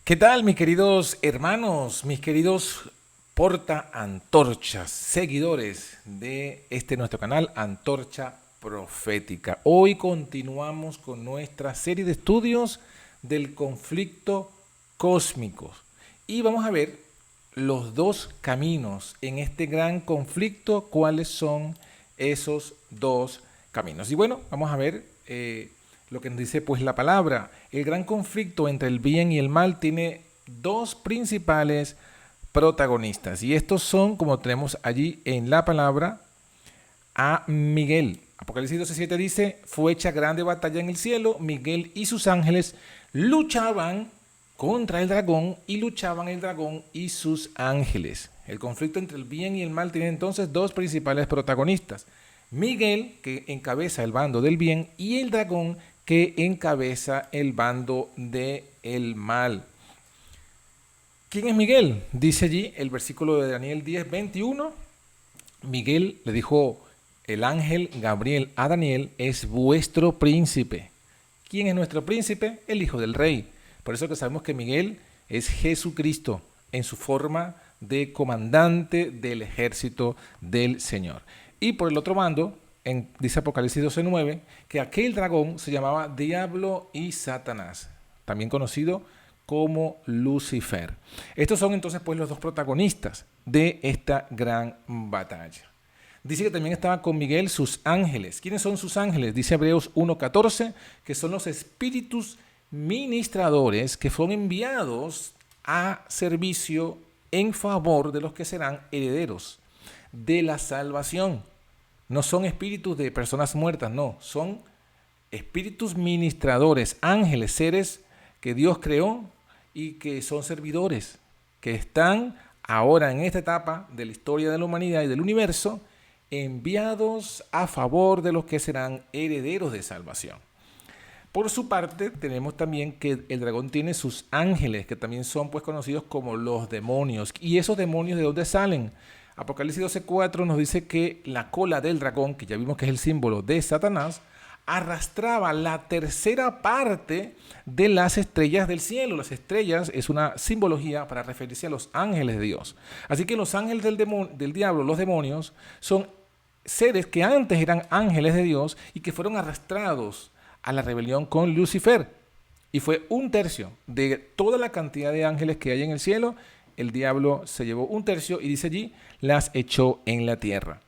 ¿Qué tal, mis queridos hermanos, mis queridos porta antorchas, seguidores de este nuestro canal Antorcha Profética? Hoy continuamos con nuestra serie de estudios del conflicto cósmico y vamos a ver los dos caminos en este gran conflicto. ¿Cuáles son esos dos caminos? Y bueno, vamos a ver lo que nos dice pues la palabra. El gran conflicto entre el bien y el mal tiene dos principales protagonistas, y estos son, como tenemos allí en la palabra, a Miguel. Apocalipsis 12:7 dice: fue hecha grande batalla en el cielo, Miguel y sus ángeles luchaban contra el dragón, y luchaban el dragón y sus ángeles. El conflicto entre el bien y el mal tiene entonces dos principales protagonistas: Miguel, que encabeza el bando del bien, y el dragón, que encabeza el bando del mal. ¿Quién es Miguel? Dice allí el versículo de Daniel 10:21. Miguel le dijo el ángel Gabriel a Daniel: es vuestro príncipe. ¿Quién es nuestro príncipe? El hijo del rey. Por eso que sabemos que Miguel es Jesucristo en su forma de comandante del ejército del Señor. Y por el otro bando, dice Apocalipsis 12:9, que aquel dragón se llamaba Diablo y Satanás, también conocido como Lucifer. Estos son entonces pues los dos protagonistas de esta gran batalla. Dice que también estaban con Miguel sus ángeles. ¿Quiénes son sus ángeles? Dice Hebreos 1:14, que son los espíritus ministradores que son enviados a servicio en favor de los que serán herederos de la salvación. No son espíritus de personas muertas, no, son espíritus ministradores, ángeles, seres que Dios creó y que son servidores, que están ahora en esta etapa de la historia de la humanidad y del universo, enviados a favor de los que serán herederos de salvación. Por su parte, tenemos también que el dragón tiene sus ángeles, que también son pues conocidos como los demonios. ¿Y esos demonios de dónde salen? Apocalipsis 12:4 nos dice que la cola del dragón, que ya vimos que es el símbolo de Satanás, arrastraba la tercera parte de las estrellas del cielo. Las estrellas es una simbología para referirse a los ángeles de Dios. Así que los ángeles del diablo, los demonios, son seres que antes eran ángeles de Dios y que fueron arrastrados a la rebelión con Lucifer. Y fue un tercio de toda la cantidad de ángeles que hay en el cielo. El diablo se llevó un tercio y dice allí, las echó en la tierra.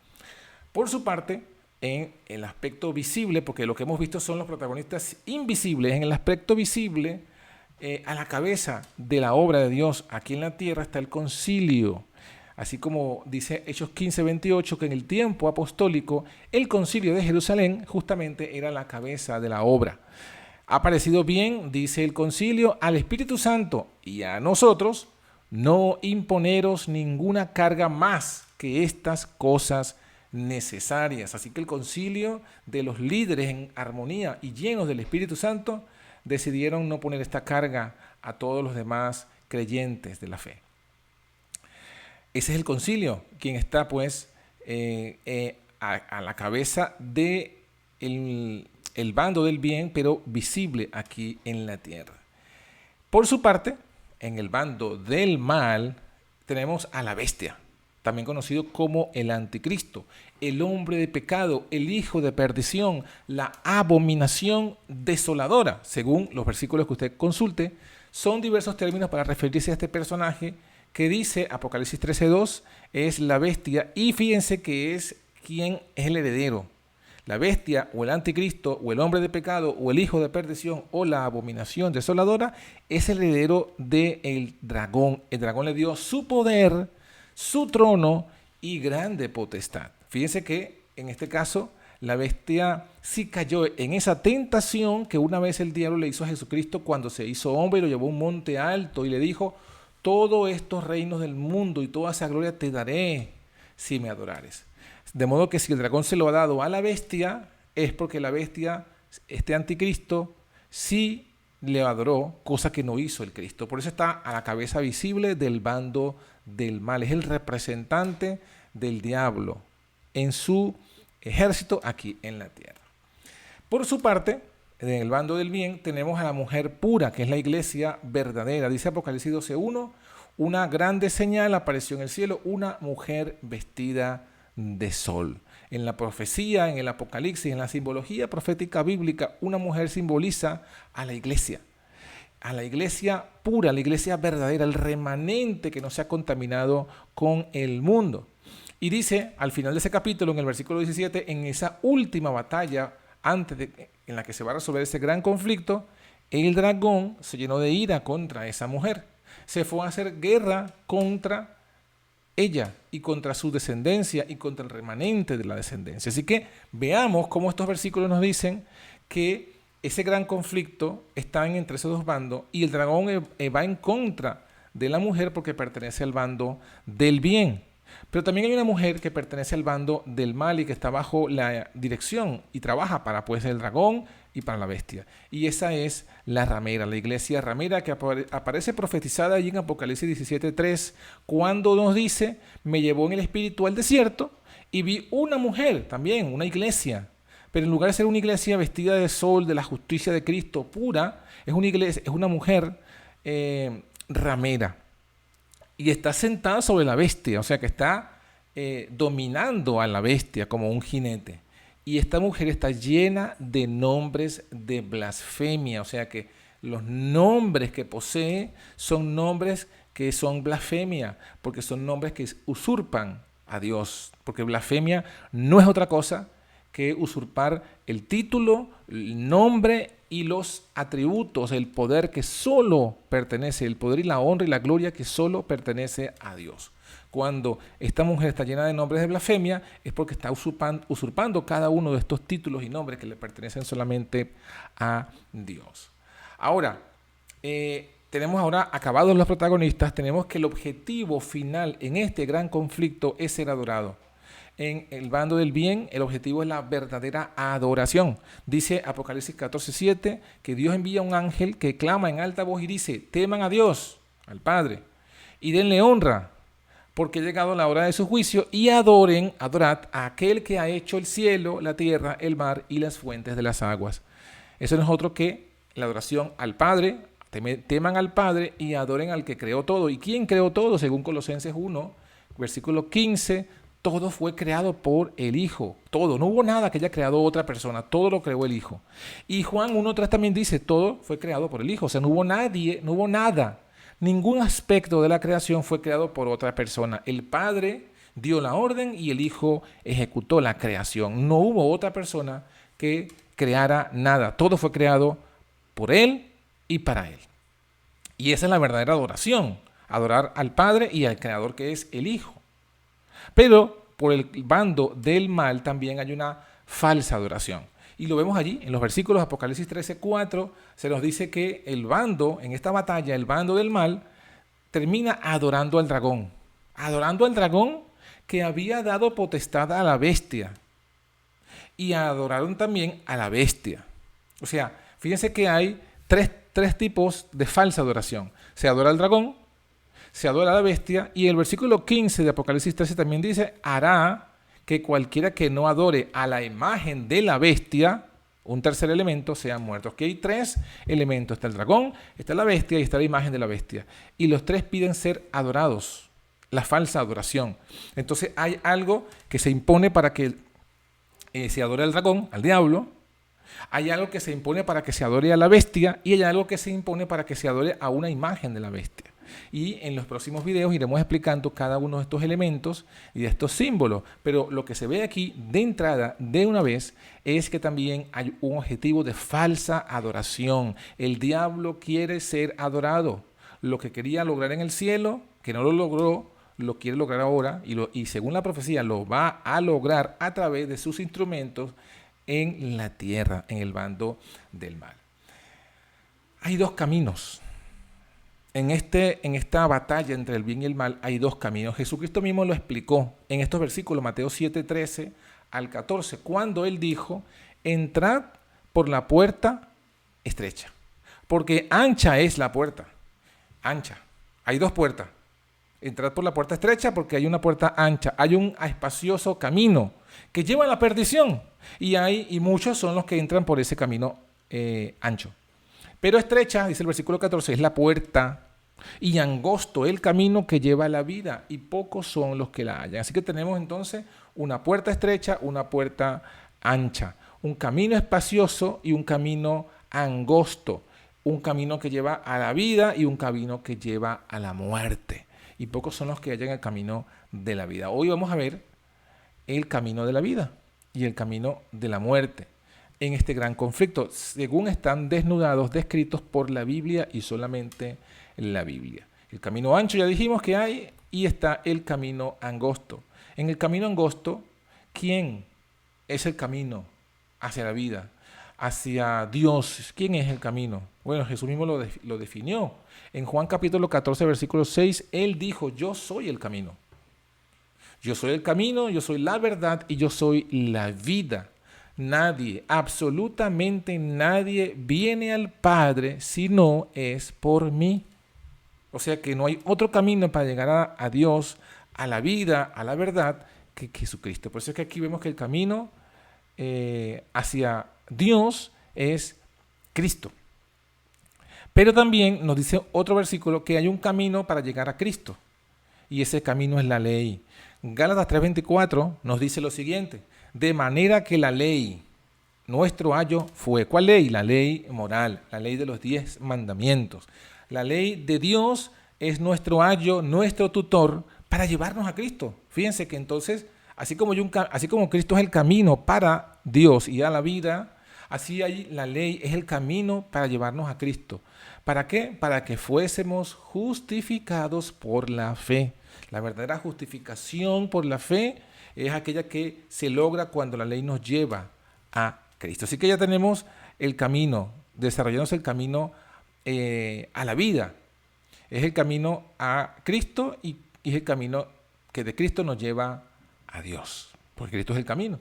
Por su parte, en el aspecto visible, porque lo que hemos visto son los protagonistas invisibles, en el aspecto visible, a la cabeza de la obra de Dios aquí en la tierra está el concilio. Así como dice Hechos 15:28, que en el tiempo apostólico el concilio de Jerusalén justamente era la cabeza de la obra. Ha parecido bien, dice el concilio, al Espíritu Santo y a nosotros no imponeros ninguna carga más que estas cosas necesarias. Así que el concilio de los líderes en armonía y llenos del Espíritu Santo decidieron no poner esta carga a todos los demás creyentes de la fe. Ese es el concilio, quien está pues a la cabeza de el bando del bien, pero visible aquí en la tierra. Por su parte, en el bando del mal tenemos a la bestia, también conocido como el anticristo, el hombre de pecado, el hijo de perdición, la abominación desoladora. Según los versículos que usted consulte, son diversos términos para referirse a este personaje que dice Apocalipsis 13:2, es la bestia, y fíjense que es quien es el heredero. La bestia o el anticristo o el hombre de pecado o el hijo de perdición o la abominación desoladora es el heredero del dragón. El dragón le dio su poder, su trono y grande potestad. Fíjense que en este caso la bestia sí cayó en esa tentación que una vez el diablo le hizo a Jesucristo cuando se hizo hombre y lo llevó a un monte alto y le dijo: todos estos reinos del mundo y toda esa gloria te daré si me adorares. De modo que si el dragón se lo ha dado a la bestia, es porque la bestia, este anticristo, sí le adoró, cosa que no hizo el Cristo. Por eso está a la cabeza visible del bando del mal. Es el representante del diablo en su ejército aquí en la tierra. Por su parte, en el bando del bien, tenemos a la mujer pura, que es la iglesia verdadera. Dice Apocalipsis 12:1, una grande señal apareció en el cielo, una mujer vestida de sol. En la profecía, en el Apocalipsis, en la simbología profética bíblica, una mujer simboliza a la iglesia pura, a la iglesia verdadera, el remanente que no se ha contaminado con el mundo. Y dice, al final de ese capítulo, en el versículo 17, en esa última batalla, en la que se va a resolver ese gran conflicto, el dragón se llenó de ira contra esa mujer. Se fue a hacer guerra contra ella y contra su descendencia y contra el remanente de la descendencia. Así que veamos cómo estos versículos nos dicen que ese gran conflicto está entre esos dos bandos y el dragón va en contra de la mujer porque pertenece al bando del bien. Pero también hay una mujer que pertenece al bando del mal y que está bajo la dirección y trabaja para pues el dragón y para la bestia. Y esa es la ramera, la iglesia ramera que aparece profetizada allí en Apocalipsis 17:3, cuando nos dice, me llevó en el espíritu al desierto y vi una mujer, también una iglesia. Pero en lugar de ser una iglesia vestida de sol, de la justicia de Cristo pura, es una mujer ramera. Y está sentada sobre la bestia, o sea que está dominando a la bestia como un jinete. Y esta mujer está llena de nombres de blasfemia, o sea que los nombres que posee son nombres que son blasfemia, porque son nombres que usurpan a Dios, porque blasfemia no es otra cosa que usurpar el título, el nombre y los atributos, el poder que solo pertenece, el poder y la honra y la gloria que solo pertenece a Dios. Cuando esta mujer está llena de nombres de blasfemia es porque está usurpando cada uno de estos títulos y nombres que le pertenecen solamente a Dios. Ahora, tenemos ahora acabados los protagonistas, tenemos que el objetivo final en este gran conflicto es ser adorado. En el bando del bien, el objetivo es la verdadera adoración. Dice Apocalipsis 14:7 que Dios envía un ángel que clama en alta voz y dice, teman a Dios, al Padre, y denle honra, porque ha llegado la hora de su juicio, y adorad a aquel que ha hecho el cielo, la tierra, el mar y las fuentes de las aguas. Eso no es otro que la adoración al Padre. Teman al Padre y adoren al que creó todo. ¿Y quién creó todo? Según Colosenses 1, versículo 15, todo fue creado por el Hijo, todo, no hubo nada que haya creado otra persona, todo lo creó el Hijo. Y Juan 1:3 también dice, todo fue creado por el Hijo, o sea, no hubo nada, ningún aspecto de la creación fue creado por otra persona. El Padre dio la orden y el Hijo ejecutó la creación. No hubo otra persona que creara nada, todo fue creado por Él y para Él. Y esa es la verdadera adoración, adorar al Padre y al Creador que es el Hijo. Pero por el bando del mal también hay una falsa adoración. Y lo vemos allí, en los versículos de Apocalipsis 13:4, se nos dice que el bando, en esta batalla, el bando del mal, termina adorando al dragón. Adorando al dragón que había dado potestad a la bestia. Y adoraron también a la bestia. O sea, fíjense que hay tres tipos de falsa adoración. Se adora al dragón, se adora a la bestia, y el versículo 15 de Apocalipsis 13 también dice, hará que cualquiera que no adore a la imagen de la bestia, un tercer elemento, sean muertos. Aquí hay tres elementos, está el dragón, está la bestia y está la imagen de la bestia. Y los tres piden ser adorados, la falsa adoración. Entonces hay algo que se impone para que se adore al dragón, al diablo, hay algo que se impone para que se adore a la bestia y hay algo que se impone para que se adore a una imagen de la bestia. Y en los próximos videos iremos explicando cada uno de estos elementos y de estos símbolos. Pero lo que se ve aquí de entrada, de una vez, es que también hay un objetivo de falsa adoración. El diablo quiere ser adorado. Lo que quería lograr en el cielo, que no lo logró, lo quiere lograr ahora y según la profecía lo va a lograr a través de sus instrumentos en la tierra, en el bando del mal. Hay dos caminos. En esta batalla entre el bien y el mal hay dos caminos. Jesucristo mismo lo explicó en estos versículos, Mateo 7:13 al 14, cuando Él dijo, entrad por la puerta estrecha, porque ancha es la puerta. Ancha. Hay dos puertas. Entrad por la puerta estrecha porque hay una puerta ancha. Hay un espacioso camino que lleva a la perdición. Y muchos son los que entran por ese camino ancho. Pero estrecha, dice el versículo 14, es la puerta y angosto el camino que lleva a la vida y pocos son los que la hallan. Así que tenemos entonces una puerta estrecha, una puerta ancha, un camino espacioso y un camino angosto, un camino que lleva a la vida y un camino que lleva a la muerte. Y pocos son los que hallan el camino de la vida. Hoy vamos a ver el camino de la vida y el camino de la muerte en este gran conflicto, según están desnudados, descritos por la Biblia y solamente la Biblia. El camino ancho ya dijimos que hay y está el camino angosto. En el camino angosto, ¿quién es el camino hacia la vida? Hacia Dios. ¿Quién es el camino? Bueno, Jesús mismo lo definió. En Juan capítulo 14, versículo 6, Él dijo, yo soy el camino. Yo soy el camino, yo soy la verdad y yo soy la vida. Nadie, absolutamente nadie viene al Padre si no es por mí. O sea que no hay otro camino para llegar a Dios, a la vida, a la verdad, que Jesucristo. Por eso es que aquí vemos que el camino hacia Dios es Cristo. Pero también nos dice otro versículo que hay un camino para llegar a Cristo. Y ese camino es la ley. Gálatas 3:24 nos dice lo siguiente. De manera que la ley, nuestro ayo fue. ¿Cuál ley? La ley moral, la ley de los 10 mandamientos. La ley de Dios es nuestro ayo, nuestro tutor para llevarnos a Cristo. Fíjense que entonces, así como Cristo es el camino para Dios y a la vida, así ahí la ley es el camino para llevarnos a Cristo. ¿Para qué? Para que fuésemos justificados por la fe. La verdadera justificación por la fe es aquella que se logra cuando la ley nos lleva a Cristo. Así que ya tenemos el camino, desarrollándose el camino a la vida. Es el camino a Cristo y es el camino que de Cristo nos lleva a Dios, porque Cristo es el camino.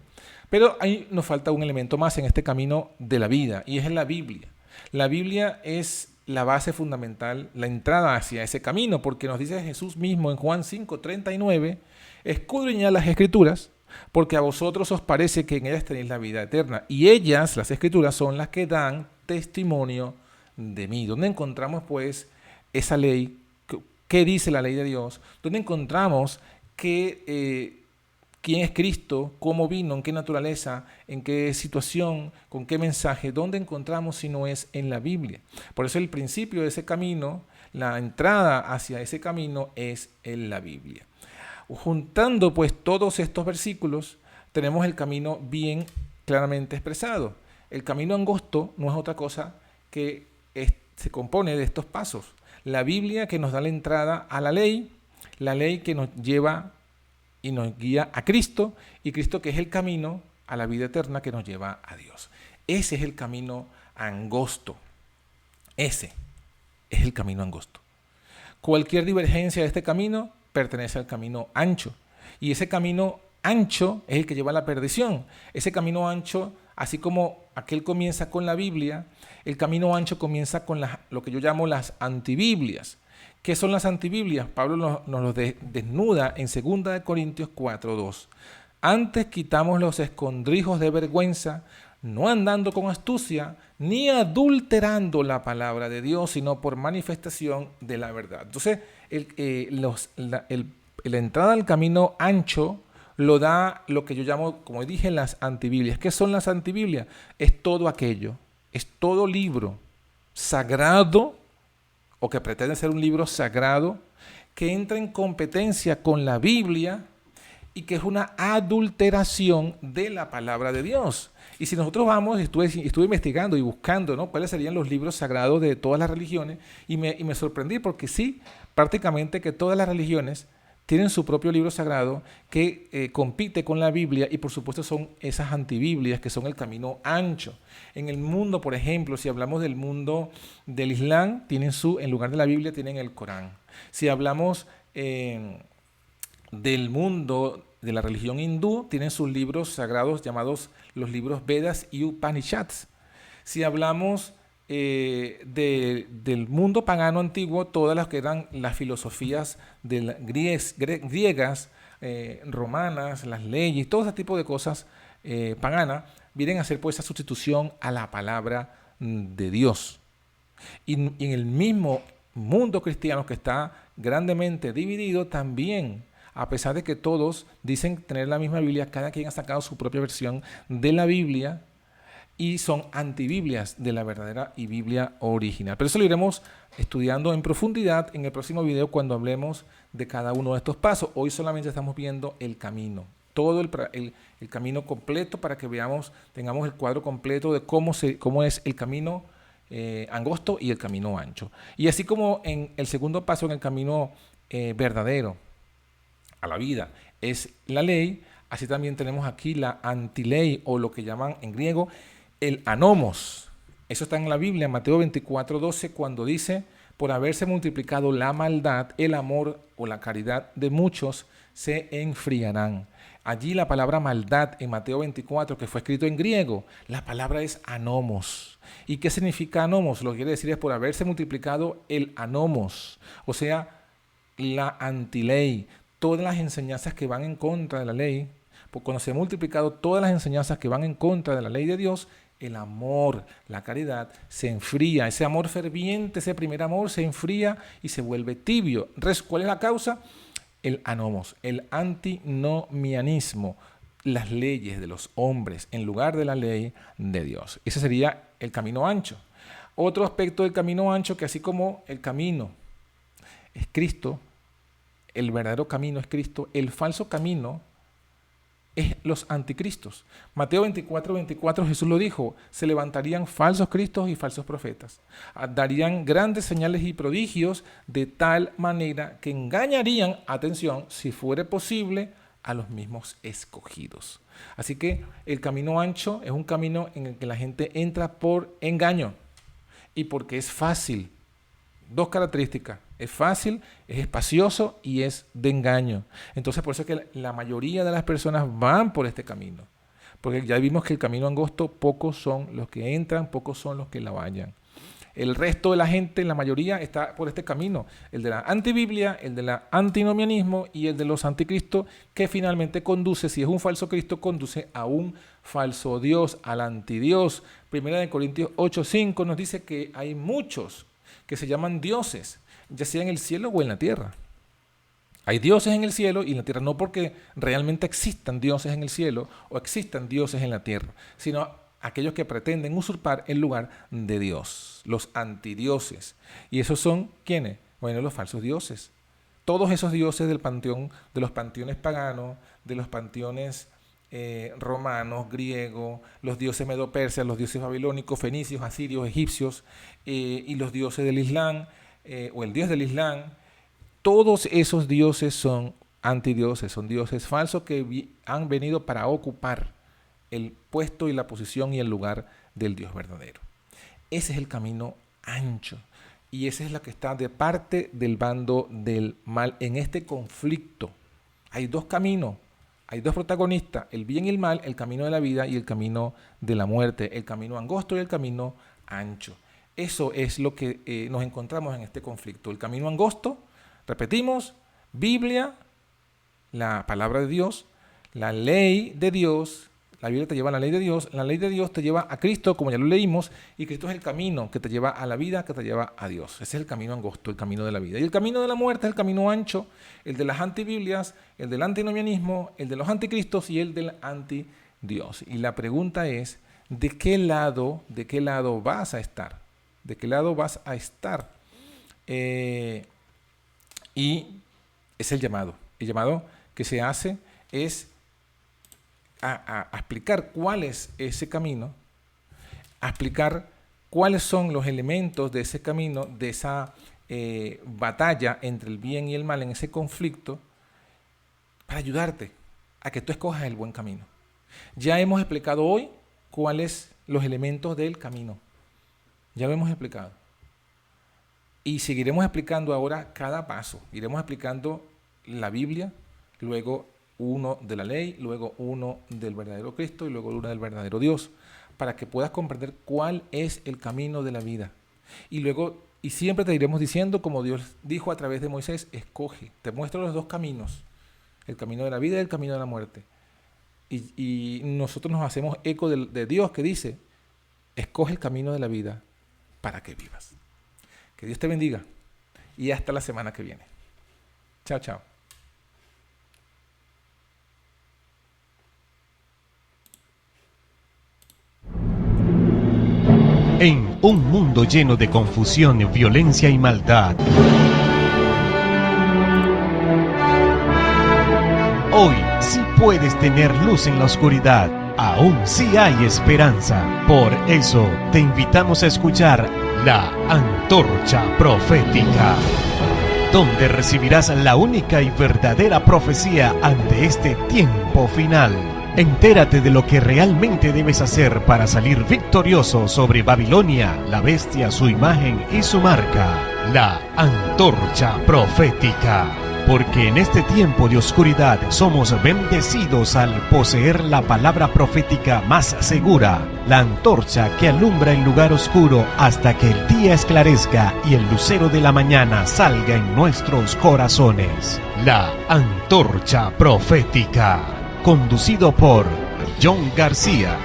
Pero ahí nos falta un elemento más en este camino de la vida y es la Biblia. La Biblia es la base fundamental, la entrada hacia ese camino, porque nos dice Jesús mismo en Juan 5:39, escudriñad las Escrituras, porque a vosotros os parece que en ellas tenéis la vida eterna. Y ellas, las Escrituras, son las que dan testimonio de mí. ¿Dónde encontramos, pues, esa ley? ¿Qué dice la ley de Dios? ¿Dónde encontramos quién es Cristo? ¿Cómo vino? ¿En qué naturaleza? ¿En qué situación? ¿Con qué mensaje? ¿Dónde encontramos si no es en la Biblia? Por eso el principio de ese camino, la entrada hacia ese camino es en la Biblia. Juntando pues todos estos versículos, tenemos el camino bien claramente expresado. El camino angosto no es otra cosa que se compone de estos pasos. La Biblia que nos da la entrada a la ley que nos lleva y nos guía a Cristo, y Cristo que es el camino a la vida eterna que nos lleva a Dios. Ese es el camino angosto. Ese es el camino angosto. Cualquier divergencia de este camino pertenece al camino ancho. Y ese camino ancho es el que lleva a la perdición. Ese camino ancho, así como aquel comienza con la Biblia, el camino ancho comienza con lo que yo llamo las antibiblias. ¿Qué son las antibiblias? Pablo nos lo desnuda en 2 Corintios 4:2. Antes quitamos los escondrijos de vergüenza, no andando con astucia, ni adulterando la palabra de Dios, sino por manifestación de la verdad. Entonces, la entrada al camino ancho lo da lo que yo llamo, como dije, las antibiblias. ¿Qué son las antibiblias? Es todo aquello, es todo libro sagrado o que pretende ser un libro sagrado que entra en competencia con la Biblia y que es una adulteración de la palabra de Dios. Y si nosotros vamos, estuve investigando y buscando, ¿no?, cuáles serían los libros sagrados de todas las religiones y me sorprendí porque sí, prácticamente que todas las religiones tienen su propio libro sagrado que compite con la Biblia y por supuesto son esas antibiblias que son el camino ancho. En el mundo, por ejemplo, si hablamos del mundo del Islam, en lugar de la Biblia tienen el Corán. Si hablamos del mundo de la religión hindú, tienen sus libros sagrados llamados los libros Vedas y Upanishads. Si hablamos del mundo pagano antiguo, todas las que eran las filosofías griegas, romanas, las leyes, todo ese tipo de cosas paganas, vienen a ser pues esa sustitución a la palabra de Dios. Y en el mismo mundo cristiano que está grandemente dividido también, a pesar de que todos dicen tener la misma Biblia, cada quien ha sacado su propia versión de la Biblia y son antibiblias de la verdadera y Biblia original. Pero eso lo iremos estudiando en profundidad en el próximo video cuando hablemos de cada uno de estos pasos. Hoy solamente estamos viendo el camino, todo el camino completo para que veamos, tengamos el cuadro completo de cómo es el camino angosto y el camino ancho. Y así como en el segundo paso, en el camino verdadero a la vida, es la ley, así también tenemos aquí la antiley, o lo que llaman en griego el anomos. Eso está en la Biblia, en Mateo 24:12, cuando dice: por haberse multiplicado la maldad, el amor o la caridad de muchos se enfriarán. Allí la palabra maldad en Mateo 24, que fue escrito en griego, la palabra es anomos. ¿Y qué significa anomos? Lo que quiere decir es por haberse multiplicado el anomos, o sea, la antiley, todas las enseñanzas que van en contra de la ley. Porque cuando se han multiplicado todas las enseñanzas que van en contra de la ley de Dios, el amor, la caridad se enfría. Ese amor ferviente, ese primer amor se enfría y se vuelve tibio. ¿Cuál es la causa? El anomos, el antinomianismo, las leyes de los hombres en lugar de la ley de Dios. Ese sería el camino ancho. Otro aspecto del camino ancho, que así como el camino es Cristo, el verdadero camino es Cristo, el falso camino es los anticristos. Mateo 24:24 Jesús lo dijo: se levantarían falsos cristos y falsos profetas. Darían grandes señales y prodigios de tal manera que engañarían, atención, si fuere posible, a los mismos escogidos. Así que el camino ancho es un camino en el que la gente entra por engaño y porque es fácil. Dos características: es fácil, es espacioso y es de engaño. Entonces por eso es que la mayoría de las personas van por este camino, porque ya vimos que el camino angosto, pocos son los que entran, pocos son los que la vayan. El resto de la gente, la mayoría, está por este camino, el de la antibiblia, el de la antinomianismo y el de los anticristos, que finalmente conduce, si es un falso Cristo, conduce a un falso Dios, al antidios. Primera de Corintios 8:5 nos dice que hay muchos que se llaman dioses, ya sea en el cielo o en la tierra. Hay dioses en el cielo y en la tierra, no porque realmente existan dioses en el cielo o existan dioses en la tierra, sino aquellos que pretenden usurpar el lugar de Dios, los antidioses. ¿Y esos son quiénes? Bueno, los falsos dioses. Todos esos dioses del panteón, de los panteones paganos, de los panteones romanos, griegos, los dioses medo-persas, los dioses babilónicos, fenicios, asirios, egipcios y los dioses del Islam o el dios del Islam. Todos esos dioses son antidioses, son dioses falsos que han venido para ocupar el puesto y la posición y el lugar del Dios verdadero. Ese es el camino ancho y esa es la que está de parte del bando del mal en este conflicto. Hay dos caminos. Hay dos protagonistas, el bien y el mal, el camino de la vida y el camino de la muerte, el camino angosto y el camino ancho. Eso es lo que nos encontramos en este conflicto. El camino angosto, repetimos, Biblia, la palabra de Dios, la ley de Dios. La Biblia te lleva a la ley de Dios te lleva a Cristo, como ya lo leímos, y Cristo es el camino que te lleva a la vida, que te lleva a Dios. Ese es el camino angosto, el camino de la vida. Y el camino de la muerte es el camino ancho, el de las antibiblias, el del antinomianismo, el de los anticristos y el del antidios. Y la pregunta es, ¿de qué lado vas a estar? ¿De qué lado vas a estar? Y es el llamado. El llamado que se hace es a explicar cuál es ese camino, a explicar cuáles son los elementos de ese camino, de esa batalla entre el bien y el mal, en ese conflicto, para ayudarte a que tú escojas el buen camino. Ya hemos explicado hoy cuáles los elementos del camino. Ya lo hemos explicado. Y seguiremos explicando ahora cada paso. Iremos explicando la Biblia, luego uno de la ley, luego uno del verdadero Cristo y luego uno del verdadero Dios, para que puedas comprender cuál es el camino de la vida. Y siempre te iremos diciendo, como Dios dijo a través de Moisés, escoge, te muestro los dos caminos, el camino de la vida y el camino de la muerte. Y nosotros nos hacemos eco de Dios que dice, Escoge el camino de la vida para que vivas. Que Dios te bendiga y hasta la semana que viene. Chao, chao. En un mundo lleno de confusión, violencia y maldad, hoy sí puedes tener luz en la oscuridad. Aún sí hay esperanza. Por eso te invitamos a escuchar la Antorcha Profética, donde recibirás la única y verdadera profecía ante este tiempo final. Entérate de lo que realmente debes hacer para salir victorioso sobre Babilonia, la bestia, su imagen y su marca. La Antorcha Profética. Porque en este tiempo de oscuridad somos bendecidos al poseer la palabra profética más segura, la antorcha que alumbra el lugar oscuro hasta que el día esclarezca y el lucero de la mañana salga en nuestros corazones. La Antorcha Profética, conducido por John García.